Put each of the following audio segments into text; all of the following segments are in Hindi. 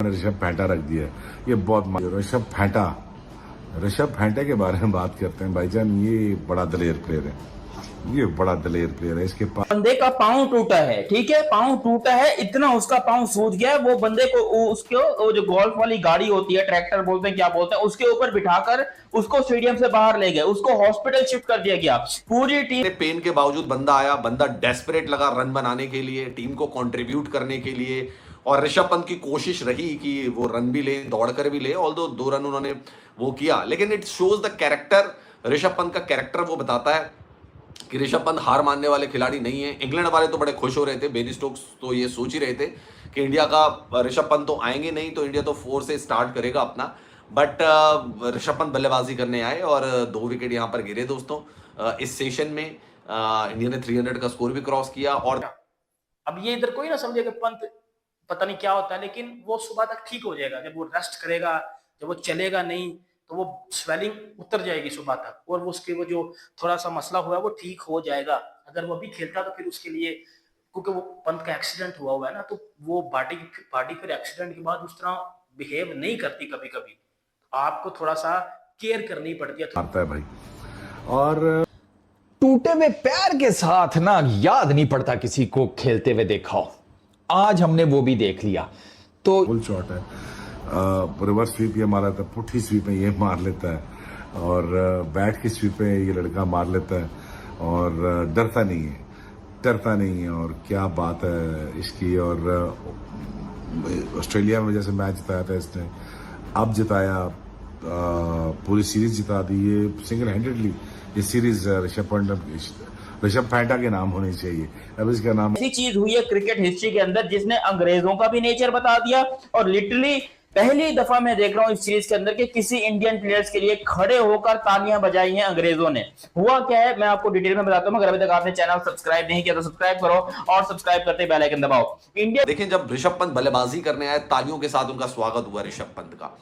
ने ऋषभ फैंटा रख दिया है, ये बहुत ऋषभ फैंटा के बारे में बात करते हैं भाईजान। ये बड़ा दलेर प्लेयर है, ये बड़ा दलेर प्लेयर है। इसके पास बंदे का पाँव टूटा है, ठीक है, पाँव टूटा है, इतना उसका पाँव सूज गया है। वो बंदे को उसको वो जो गोल्फ वाली गाड़ी होती है, ट्रैक्टर बोलते हैं क्या बोलते हैं, उसके ऊपर बिठाकर उसको स्टेडियम से बाहर ले गए, उसको हॉस्पिटल शिफ्ट कर दिया गया। पूरी टीम पेन के बावजूद बंदा आया, बंदा डेस्परेट लगा रन बनाने के लिए, टीम को कंट्रीब्यूट करने के लिए। और ऋषभ पंत की कोशिश रही कि वो रन भी ले, दौड़कर भी ले, ऑल्दो 2 रन उन्होंने वो किया, लेकिन it shows the character. Rishabh Pant का कैरेक्टर वो बताता है कि ऋषभ पंत हार मानने वाले खिलाड़ी नहीं है। इंग्लैंड वाले तो बड़े खुश हो रहे थे, बेन स्टोक्स तो ये सोच ही रहे थे कि इंडिया का ऋषभ पंत तो आएंगे नहीं, तो इंडिया तो 4 से स्टार्ट करेगा अपना। बट ऋषभ पंत बल्लेबाजी करने आए और 2 विकेट यहां पर गिरे दोस्तों। इस सेशन में इंडिया ने 300 का स्कोर भी क्रॉस किया। और अब ये इधर कोई ना समझे कि पंत पता नहीं क्या होता है, लेकिन वो सुबह तक ठीक हो जाएगा। जब वो रेस्ट करेगा, जब वो चलेगा नहीं, तो वो स्वेलिंग उतर जाएगी सुबह तक, और वो उसके वो जो थोड़ा सा मसला हुआ है वो ठीक हो जाएगा। अगर वो भी खेलता तो फिर उसके लिए, क्योंकि वो पंत का एक्सीडेंट हुआ है ना, तो वो बॉडी फिर एक्सीडेंट के बाद उस तरह बिहेव नहीं करती। कभी कभी आपको थोड़ा सा केयर करनी पड़ती है। मारता है भाई। और टूटे हुए पैर के साथ ना याद नहीं पड़ता किसी को खेलते हुए देखा हो। आज हमने वो भी देख लिया। तो फुल शॉट है, रिवर्स स्वीप ये मार लेता है, पुट्ठी स्वीप में ये मार लेता है, और बैट की स्वीप में ये लड़का मार लेता है, और डरता नहीं है। और क्या बात है इसकी। और ऑस्ट्रेलिया में जैसे मैच जिताया था इसने, अब जिताया, पूरी सीरीज जिता दी। ये सिंगल हैंडेडली ये सीरीज ऋषभ फैंटा के नाम होनी चाहिए। अब इसका नाम ऐसी चीज हुई है क्रिकेट हिस्ट्री के अंदर जिसने अंग्रेजों का भी नेचर बता दिया, और लिटरली पहली दफा मैं देख रहा हूं इस सीरीज के अंदर कि किसी इंडियन प्लेयर्स के लिए खड़े होकर तालियां बजाई हैं अंग्रेजों ने। हुआ क्या है मैं आपको डिटेल में बताता हूं, अगर अभी तक आपने चैनल सब्सक्राइब नहीं किया तो सब्सक्राइब करो, और सब्सक्राइब करते बेल आइकन दबाओ। इंडिया देखें, जब ऋषभ पंत बल्लेबाजी करने आए, तालियों के साथ उनका स्वागत हुआ ऋषभ पंत का।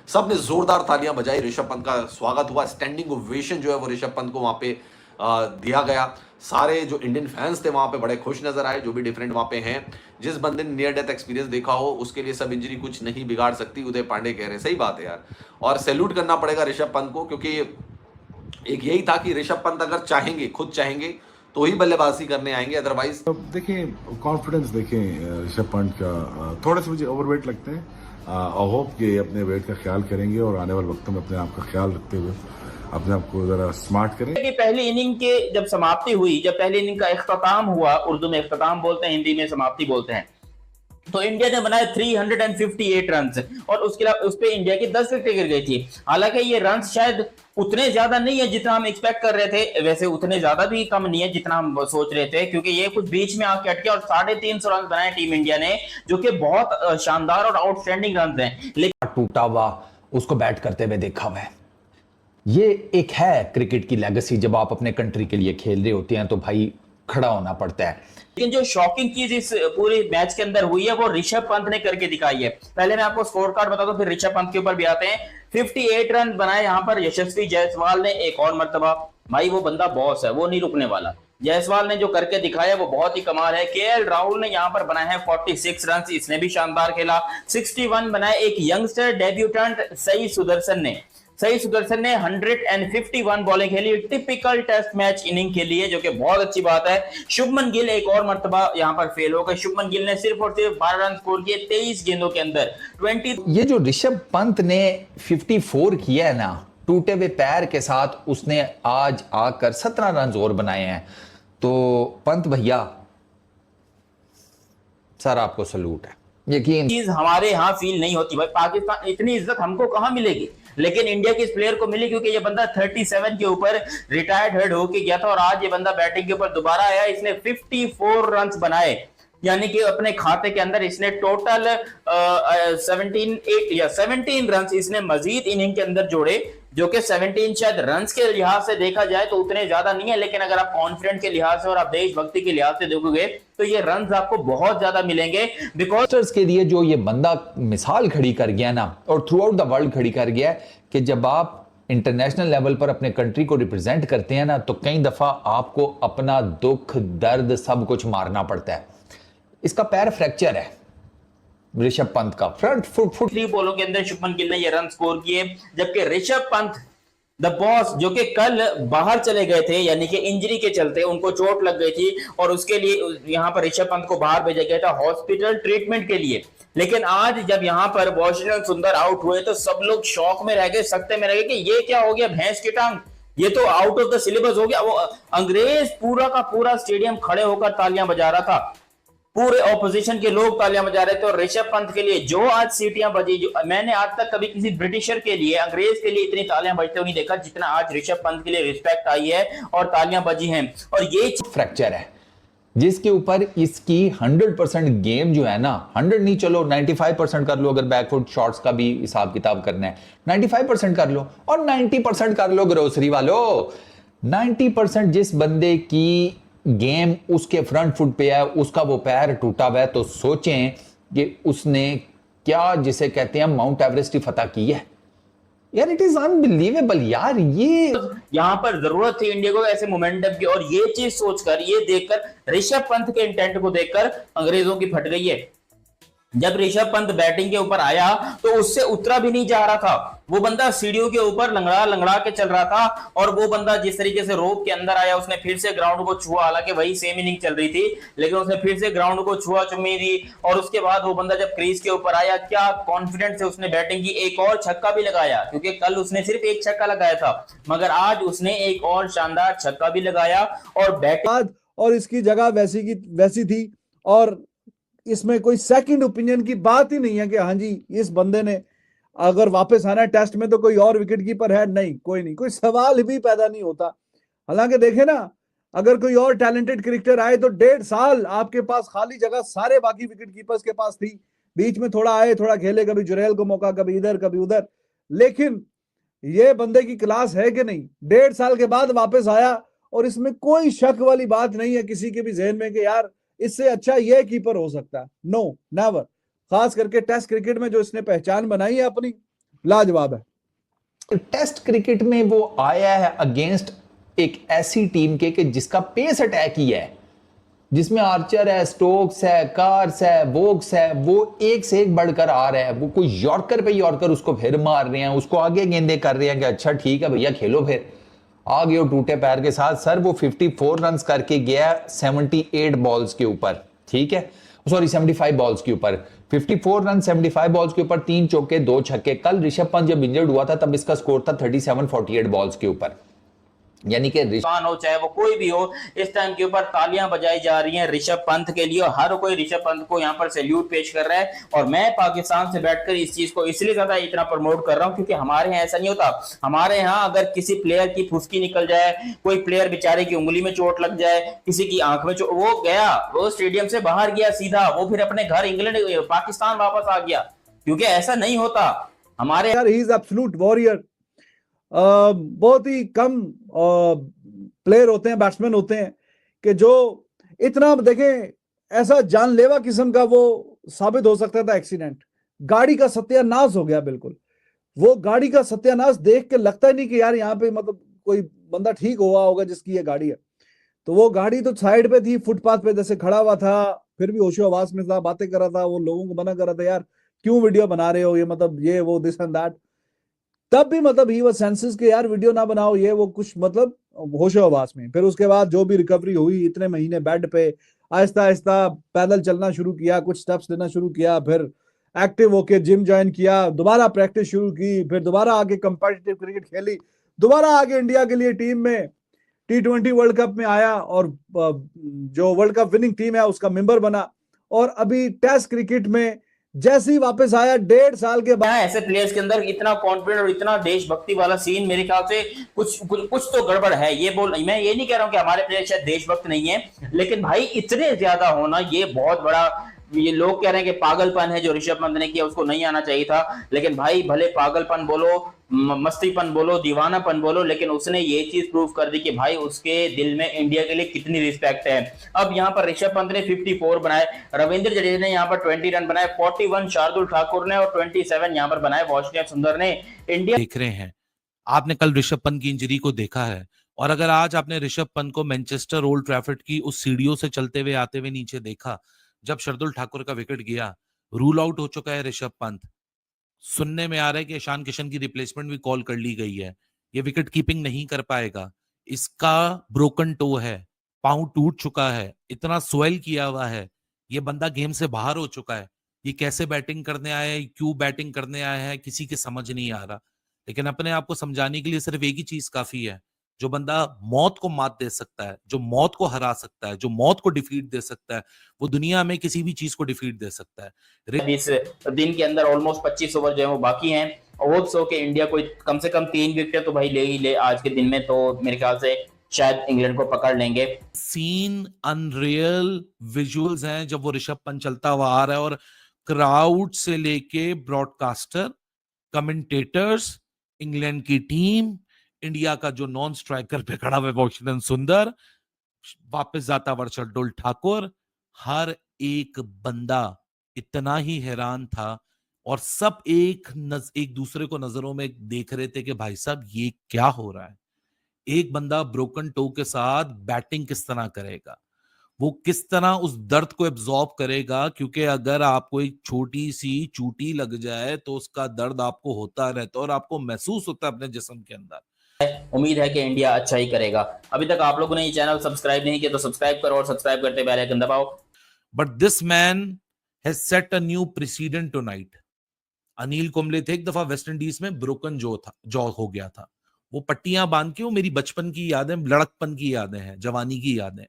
सबने जोरदार तालियां बजाई, ऋषभ पंत का स्वागत हुआ। स्टैंडिंग ओवेशन जो है वो ऋषभ पंत को वहां पे दिया गया। सारे जो इंडियन फैंस थे वहां पे बड़े खुश नजर आए, जो भी डिफरेंट वहां पे हैं। जिस बंदे ने नियर डेथ एक्सपीरियंस देखा हो उसके लिए सब इंजरी कुछ नहीं बिगाड़ सकती, उदय पांडे कह रहे हैं। सही बात है यार, और सैल्यूट करना पड़ेगा ऋषभ पंत को, क्योंकि एक यही था कि ऋषभ पंत अगर चाहेंगे, खुद चाहेंगे तो ही बल्लेबाजी करने आएंगे, अदरवाइज। देखें कॉन्फिडेंस देखें ऋषभ पंत का, थोड़े से मुझे ओवरवेट लगते हैं। आई होप कि अपने वेट का ख्याल करेंगे और आने वाले वक्तों में अपने आप का ख्याल रखते हुए अपने आप को जरा स्मार्ट करें। कि पहली इनिंग के जब समाप्ति हुई, जब पहली इनिंग का इख्तिताम हुआ, उर्दू में इख्तिताम बोलते हैं, हिंदी में समाप्ति बोलते हैं, तो इंडिया ने बनाए 358 रन, और उसके अलावा उस पे इंडिया की 10 विकेट गिर गई थी। हालांकि ये रन शायद उतने ज्यादा नहीं है जितना हम एक्सपेक्ट कर रहे थे, वैसे उतने ज्यादा भी कम नहीं है जितना हम सोच रहे थे, क्योंकि ये कुछ बीच में आके अटके, और 350 रन बनाए टीम इंडिया ने, जो कि बहुत शानदार और आउटस्टैंडिंग रन हैं। लेकिन टूटा हुआ उसको बैट करते हुए देखा हुआ है। ये एक है क्रिकेट की लेगेसी। जब आप अपने कंट्री के लिए खेल रहे होते हैं तो भाई खड़ा होना पड़ता है। लेकिन जो शॉकिंग चीज इस पूरे मैच के अंदर हुई है वो ऋषभ पंत ने करके दिखाई है। पहले मैं आपको स्कोर कार्ड बता दूं, फिर ऋषभ पंत के ऊपर भी आते हैं। 58 रन बनाए यहाँ पर यशस्वी जायसवाल ने एक और मर्तबा। भाई वो बंदा बॉस है, वो नहीं रुकने वाला। जायसवाल ने जो करके दिखाया वो बहुत ही कमाल है। केएल राहुल ने यहाँ पर बनाए हैं 46 रन, इसने भी शानदार खेला। 61 बनाए एक यंगस्टर डेब्यूटेंट सई सुदर्शन ने। 151 बॉलिंग खेली, टिपिकल टेस्ट मैच इनिंग के लिए, जो कि बहुत अच्छी बात है। शुभमन गिल एक और मर्तबा यहाँ पर फेल हो गए। शुभमन गिल ने सिर्फ और सिर्फ 12 रन स्कोर किए 23 गेंदों के अंदर। 20 ये जो ऋषभ पंत ने 54 किया है ना टूटे हुए पैर के साथ, उसने आज आकर 17 रन और बनाए हैं। तो पंत भैया सर आपको सलूट है। यकीन चीज हमारे यहाँ फील नहीं होती भाई। पाकिस्तान इतनी इज्जत हमको कहाँ मिलेगी, लेकिन इंडिया के इस प्लेयर को मिली, क्योंकि ये बंदा 37 के ऊपर रिटायर्ड हेड होके गया था, और आज ये बंदा बैटिंग के ऊपर दोबारा आया। इसने 54 रन बनाए, यानी कि अपने खाते के अंदर इसने टोटल 17 रन इसने मजीद इनिंग के अंदर जोड़े, जो कि 17 शायद रन्स के लिहाज से देखा जाए तो उतने ज्यादा नहीं है, लेकिन अगर आप कॉन्फिडेंट के लिहाज से और आप देशभक्ति के लिहाज से देखोगे तो ये रन्स आपको बहुत ज्यादा मिलेंगे। बिकॉज के लिए जो ये बंदा मिसाल खड़ी कर गया ना, और थ्रू आउट द वर्ल्ड खड़ी कर गया कि जब आप इंटरनेशनल लेवल पर अपने कंट्री को रिप्रेजेंट करते हैं ना, तो कई दफा आपको अपना दुख दर्द सब कुछ मारना पड़ता है। इसका पैर फ्रैक्चर है, ऋषभ पंत का फ्रंट फुट 3 बॉलों के अंदर शुभमन गिल ने ये रन स्कोर किए, जबकि ऋषभ पंत द बॉस जो कि कल बाहर चले गए थे, यानी कि इंजरी के चलते उनको चोट लग गई थी और उसके लिए यहां पर ऋषभ पंत को बाहर भेजा गया था हॉस्पिटल ट्रीटमेंट के लिए। लेकिन आज जब यहां पर वॉशिंगटन सुंदर आउट हुए तो सब लोग शॉक में रह गए, सकते में रह गए कि ये क्या हो गया, भैंस की टांग, ये तो आउट ऑफ द सिलेबस हो गया। वो अंग्रेज पूरा का पूरा स्टेडियम खड़े होकर तालियां बजा रहा था, पूरे ऑपोजिशन के लोग तालियां बजा रहे थे। और ऋषभ पंत के लिए जो आज सीटियां बजी, जो मैंने आज तक कभी किसी ब्रिटिशर के लिए, अंग्रेज के लिए इतनी तालियां बजते हुए नहीं देखा जितना आज ऋषभ पंत के लिए रिस्पेक्ट आई है और तालियां बजी हैं। और ये फ्रैक्चर है जिसके ऊपर इसकी 100% गेम जो है ना, 100 नहीं चलो 95% कर लो, अगर बैकफुट शॉट्स का भी हिसाब किताब करना है 95% कर लो और 90% कर लो ग्रोसरी वालों। 90% जिस बंदे की गेम उसके फ्रंट फुट पे है, उसका वो पैर टूटा हुआ है, तो सोचें कि उसने क्या जिसे कहते हैं माउंट एवरेस्ट की फतह की है यार। इट इज अनबिलीवेबल यार। ये यहां पर जरूरत थी इंडिया को ऐसे मोमेंटम की, और ये चीज सोचकर, ये देखकर, ऋषभ पंत के इंटेंट को देखकर अंग्रेजों की फट गई है। जब ऋषभ पंत बैटिंग के ऊपर आया तो उससे उतरा भी नहीं जा रहा था, वो बंदा सीढ़ियों के ऊपर लंगड़ा लंगड़ा के चल रहा था। और वो बंदा जिस तरीके से रोप के अंदर आया, उसने फिर से ग्राउंड को छुआ, हालांकि वही सेम इनिंग चल रही थी, लेकिन उसने फिर से ग्राउंड को छुआ चुमी दी। और उसके बाद वो बंदा जब क्रीज के ऊपर आया, क्या कॉन्फिडेंस से उसने बैटिंग की, एक और छक्का भी लगाया, क्योंकि कल उसने सिर्फ एक छक्का लगाया था, मगर आज उसने एक और शानदार छक्का भी लगाया। और बैटिंग और इसकी जगह वैसी की वैसी थी, और इसमें कोई सेकंड ओपिनियन की बात ही नहीं है कि हाँ जी इस बंदे ने अगर वापस आना है टेस्ट में तो कोई और विकेट कीपर है, नहीं, कोई नहीं, कोई सवाल भी पैदा नहीं होता। हालांकि देखे ना, अगर कोई और टैलेंटेड क्रिकेटर आए तो 1.5 साल आपके पास खाली जगह सारे बाकी विकेट कीपर्स के पास थी, बीच में थोड़ा आए थोड़ा खेले, कभी जुरेल को मौका, कभी इधर कभी उधर, लेकिन ये बंदे की क्लास है कि नहीं। 1.5 साल के बाद वापस आया और इसमें कोई शक वाली बात नहीं है किसी के भी जहन में कि यार इससे अच्छा ये कीपर हो सकता है, नो नेवर। खास करके टेस्ट क्रिकेट में जो इसने पहचान बनाई है अपनी, लाजवाब है। टेस्ट क्रिकेट में वो आया है अगेंस्ट एक ऐसी टीम के कि जिसका पेस अटैक ही है, जिसमें आर्चर है, स्टोक्स है, कार्स है, वोक्स है, वो एक से एक बढ़कर आ रहा है। वो कोई यॉर्कर पे यॉर्कर उसको फिर मार रहे हैं, उसको आगे गेंदे कर रहे हैं कि अच्छा ठीक है भैया खेलो, फिर आ गए टूटे पैर के साथ। सर वो 54 रन करके गया 78 बॉल्स के ऊपर, ठीक है, सॉरी 75 बॉल्स के ऊपर, 54 रन 75 बॉल्स के ऊपर, 3 चौके 2 छक्के। कल ऋषभ पंत जब इंजर्ड हुआ था तब इसका स्कोर था 37-48 बॉल्स के ऊपर। यानी कि हो चाहे वो कोई भी हो, इस टाइम के ऊपर तालियां बजाई जा रही हैं ऋषभ पंत के लिए, और हर कोई ऋषभ पंत को यहां पर सैल्यूट पेश कर रहा है। और मैं पाकिस्तान से बैठकर इस चीज को इसलिए ज्यादा इतना प्रमोट कर रहा हूं क्योंकि हमारे यहाँ ऐसा नहीं होता। हमारे यहाँ अगर किसी प्लेयर की फुसकी निकल जाए, कोई प्लेयर बेचारे की उंगली में चोट लग जाए, किसी की आंख में चोट, वो गया, वो स्टेडियम से बाहर गया सीधा, वो फिर अपने घर इंग्लैंड पाकिस्तान वापस आ गया, क्योंकि ऐसा नहीं होता हमारे। यार ही इज एब्सोल्यूट वॉरियर। बहुत ही कम प्लेयर होते हैं, बैट्समैन होते हैं कि जो इतना, देखें, ऐसा जानलेवा किस्म का वो साबित हो सकता था एक्सीडेंट। गाड़ी का सत्यानाश हो गया बिल्कुल। वो गाड़ी का सत्यानाश देख के लगता ही नहीं कि यार यहाँ पे मतलब कोई बंदा ठीक हुआ होगा जिसकी ये गाड़ी है। तो वो गाड़ी तो साइड पे थी, फुटपाथ पे जैसे खड़ा हुआ था, फिर भी होशो आवाज में था, बातें कर रहा था, वो लोगों को मना कर रहा था यार क्यों वीडियो बना रहे हो, ये मतलब ये वो दिस एंड दैट। तब भी मतलब ही वो सेंसेस के यार वीडियो ना बनाओ, ये वो कुछ मतलब होशो आवाज में। फिर उसके बाद जो भी रिकवरी हुई, इतने महीने बेड पे, आहिस्ता आहिस्ता पैदल चलना शुरू किया, कुछ स्टेप्स लेना शुरू किया, फिर एक्टिव होके जिम ज्वाइन किया, दोबारा प्रैक्टिस शुरू की, फिर दोबारा आगे कंपेटिटिव क्रिकेट खेली, दोबारा आगे इंडिया के लिए टीम में T20 वर्ल्ड कप में आया और जो वर्ल्ड कप विनिंग टीम है उसका मेंबर बना। और अभी टेस्ट क्रिकेट में जैसे ही वापस आया 1.5 साल के बाद, ऐसे प्लेयर्स के अंदर इतना कॉन्फिडेंट और इतना देशभक्ति वाला सीन, मेरे ख्याल से कुछ तो गड़बड़ है। मैं ये नहीं कह रहा हूं कि हमारे प्लेयर शायद देशभक्त नहीं है, लेकिन भाई इतने ज्यादा होना ये बहुत बड़ा, ये लोग कह रहे हैं कि पागलपन है जो ऋषभ पंत ने किया, उसको नहीं आना चाहिए था। लेकिन भाई भले पागलपन बोलो, मस्तीपन बोलो, दीवानापन बोलो, लेकिन उसने ये चीज प्रूव कर दी कि भाई उसके दिल में इंडिया के लिए कितनी रिस्पेक्ट है। अब यहाँ पर ऋषभ पंत ने 54 बनाए, रविंद्र जडेजा ने यहाँ पर 20 रन बनाए, 41 शार्दुल ठाकुर ने और 27 यहाँ पर बनाए वॉशिंगटन सुंदर ने। इंडिया देख रहे हैं, आपने कल ऋषभ पंत की इंजरी को देखा है, और अगर आज आपने ऋषभ पंत को मैनचेस्टर ओल्ड ट्रैफर्ड की उस सीढ़ियों से चलते हुए आते हुए नीचे देखा जब शार्दुल ठाकुर का विकेट गया, रूल आउट हो चुका है ऋषभ पंत। सुनने में आ रहा है कि ईशान किशन की रिप्लेसमेंट भी कॉल कर ली गई है। ये विकेट कीपिंग नहीं कर पाएगा। इसका ब्रोकन टो है, पांव टूट चुका है, इतना स्वेल किया हुआ है, ये बंदा गेम से बाहर हो चुका है। ये कैसे बैटिंग करने आया है, क्यों बैटिंग करने आया है, किसी के समझ नहीं आ रहा। लेकिन अपने आप को समझाने के लिए सिर्फ एक ही चीज काफी है। जो बंदा मौत को मात दे सकता है, जो मौत को हरा सकता है, जो मौत को डिफीट दे सकता है, वो दुनिया में किसी भी चीज को डिफीट दे सकता है। इस दिन के अंदर ऑलमोस्ट 25 ओवर जो है वो बाकी हैं। होप्स हो कि इंडिया कोई कम से कम 3 विकेट तो भाई ले ही ले आज के दिन में, तो मेरे ख्याल से शायद इंग्लैंड को पकड़ लेंगे। सीन अनरियल विजुअल्स हैं जब वो ऋषभ पंत चलता हुआ आ रहा है और क्राउड से लेके ब्रॉडकास्टर, कमेंटेटर्स, इंग्लैंड की टीम, इंडिया का जो नॉन स्ट्राइकर पे खड़ा हुआ है वाशिंगटन सुंदर, वापस जाता वर्षल ठाकुर, हर एक बंदा इतना ही हैरान था और सब एक दूसरे को नजरों में देख रहे थे कि भाई साहब ये क्या हो रहा है। एक बंदा ब्रोकन टो के साथ बैटिंग किस तरह करेगा, वो किस तरह उस दर्द को एब्जॉर्ब करेगा, क्योंकि अगर आपको एक छोटी सी चूटी लग जाए तो उसका दर्द आपको होता रहता है और आपको महसूस होता है अपने जिस्म के अंदर। उम्मीद है कि इंडिया अच्छा ही करेगा। अभी तक आप लोगों ने ये चैनल सब्सक्राइब नहीं किया तो सब्सक्राइब करो और सब्सक्राइब करते बेल आइकन दबाओ। But this man has set a new president tonight. Anil Kumble थे एक दफा वेस्ट इंडीज में, ब्रोकन जॉ हो गया था। वो पट्टियां बांध के, वो मेरी बचपन की यादें, लड़कपन की यादें हैं, जवानी की यादें।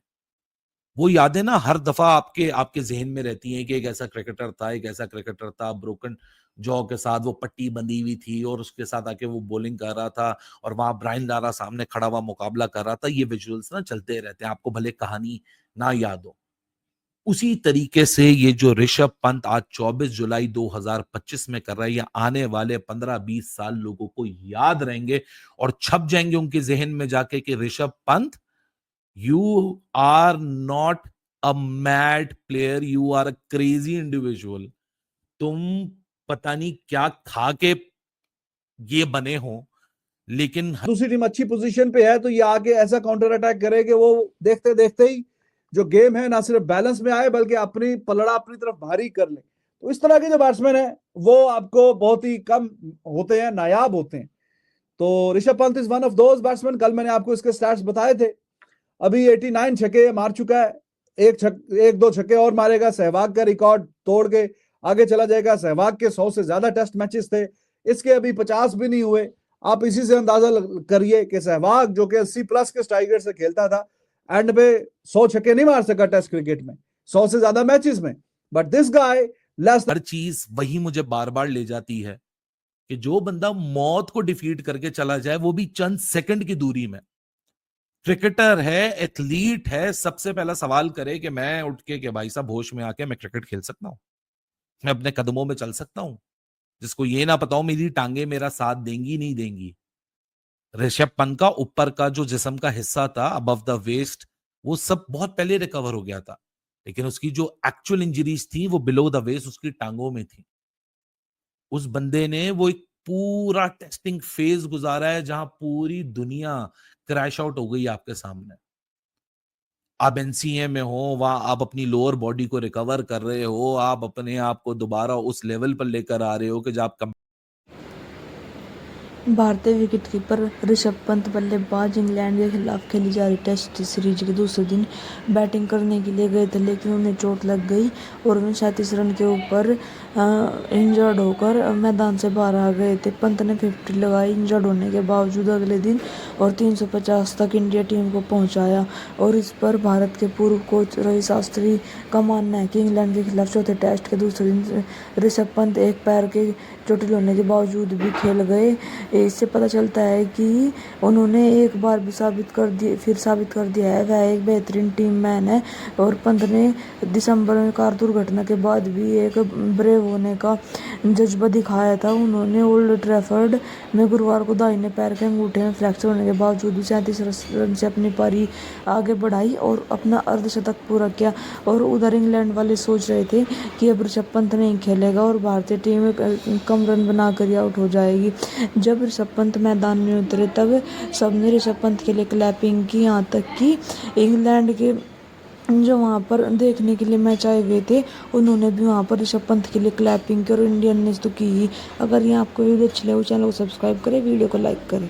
वो यादें ना हर दफा आपके जहन में रहती हैं कि एक ऐसा क्रिकेटर था ब्रोकन जॉ के साथ, वो पट्टी बंधी हुई थी और उसके साथ आके वो बॉलिंग कर रहा था और वहां ब्रायन लारा सामने खड़ा हुआ मुकाबला कर रहा था। ये विजुअल्स ना चलते रहते हैं, आपको भले कहानी ना याद हो। उसी तरीके से ये जो ऋषभ पंत आज 24 जुलाई 2025 में कर रहा है, ये आने वाले 15-20 साल लोगों को याद रहेंगे और छप जाएंगे उनके जहन में जाके कि Rishabh Pant, you are not a mad player, you are a crazy individual। तुम पता नहीं क्या खा के ये बने हो, लेकिन दूसरी टीम अच्छी पोजीशन पे है तो ये आके ऐसा काउंटर अटैक करे कि वो देखते देखते ही जो गेम है ना सिर्फ बैलेंस में आए बल्कि अपनी पलड़ा अपनी तरफ भारी कर ले। तो इस तरह के जो बैट्समैन है वो आपको बहुत ही कम होते हैं, नायाब होते हैं। तो Rishabh Pant is one of those batsman. कल मैंने आपको इसके स्टैट्स बताए थे। अभी 89 छक्के मार चुका है, एक दो छक्के और मारेगा, सहवाग का रिकॉर्ड तोड़ के आगे चला जाएगा। सहवाग के 100 से ज्यादा टेस्ट मैचेस थे, इसके अभी 50 भी नहीं हुए। आप इसी से अंदाजा करिए कि सहवाग जो कि 80 प्लस के स्ट्राइकर से खेलता था, एंड पे 100 छक्के नहीं मार सका टेस्ट क्रिकेट में, 100 से ज्यादा मैचेस में। But this guy less. हर चीज वही मुझे बार बार ले जाती है कि जो बंदा मौत को डिफीट करके चला जाए, वो भी चंद सेकंड की दूरी में, क्रिकेटर है, एथलीट है, सबसे पहला सवाल करे कि मैं उठ के भाई साहब होश में आके मैं क्रिकेट खेल सकता हूं, मैं अपने कदमों में चल सकता हूं। जिसको ये ना पता हो मेरी टांगे मेरा साथ देंगी नहीं देंगी। ऋषभ पंत का ऊपर का जो जिस्म का हिस्सा था अबव द वेस्ट, वो सब बहुत पहले रिकवर हो गया था, लेकिन उसकी जो एक्चुअल इंजरीज थी वो बिलो द वेस्ट उसकी टांगों में थी। उस बंदे ने वो एक पूरा टेस्टिंग फेज गुजारा है जहां पूरी दुनिया क्रैश आउट हो गई आपके सामने। आप एनसीए में हो, वहां आप अपनी लोअर बॉडी को रिकवर कर रहे हो, आप अपने आप को दोबारा उस लेवल पर लेकर आ रहे हो कि जब आप भारतीय विकेटकीपर ऋषभ पंत बल्लेबाज इंग्लैंड के खिलाफ खेली जा रही टेस्ट सीरीज के दूसरे दिन बैटिंग करने के लिए गए थे, लेकिन उन्हें चोट लग गई और वे 37 रन के ऊपर इंजर्ड होकर मैदान से बाहर आ गए थे। पंत ने 50 लगाई इंजर्ड होने के बावजूद अगले दिन और 350 तक इंडिया टीम को पहुंचाया। और इस पर भारत के पूर्व कोच रवि शास्त्री का मानना है कि इंग्लैंड के खिलाफ चौथे टेस्ट के दूसरे दिन ऋषभ पंत एक पैर के चोटिल होने के बावजूद भी खेल गए। इससे पता चलता है कि उन्होंने एक बार भी साबित कर दिया है वह एक बेहतरीन टीम मैन है। और पंत ने दिसंबर में कार दुर्घटना के बाद भी एक ब्रेव होने का जज्बा दिखाया था। उन्होंने ओल्ड ट्रैफर्ड में गुरुवार को दाहिने पैर के अंगूठे में फ्रैक्चर होने के बावजूद भी 37 रन से अपनी पारी आगे बढ़ाई और अपना अर्धशतक पूरा किया। और उधर इंग्लैंड वाले सोच रहे थे कि अब ऋषभ पंत नहीं खेलेगा और भारतीय टीम कम रन बनाकर ही आउट हो जाएगी। जब ऋषभ पंत मैदान में उतरे तब सबने ऋषभ पंत के लिए क्लैपिंग की, यहाँ तक कि इंग्लैंड के जो वहाँ पर देखने के लिए मैच आए हुए थे उन्होंने भी वहाँ पर ऋषभ पंत के लिए क्लैपिंग की और इंडियन ने तो की ही। अगर ये आपको वीडियो अच्छी लगे चैनल को सब्सक्राइब करें, वीडियो को लाइक करें।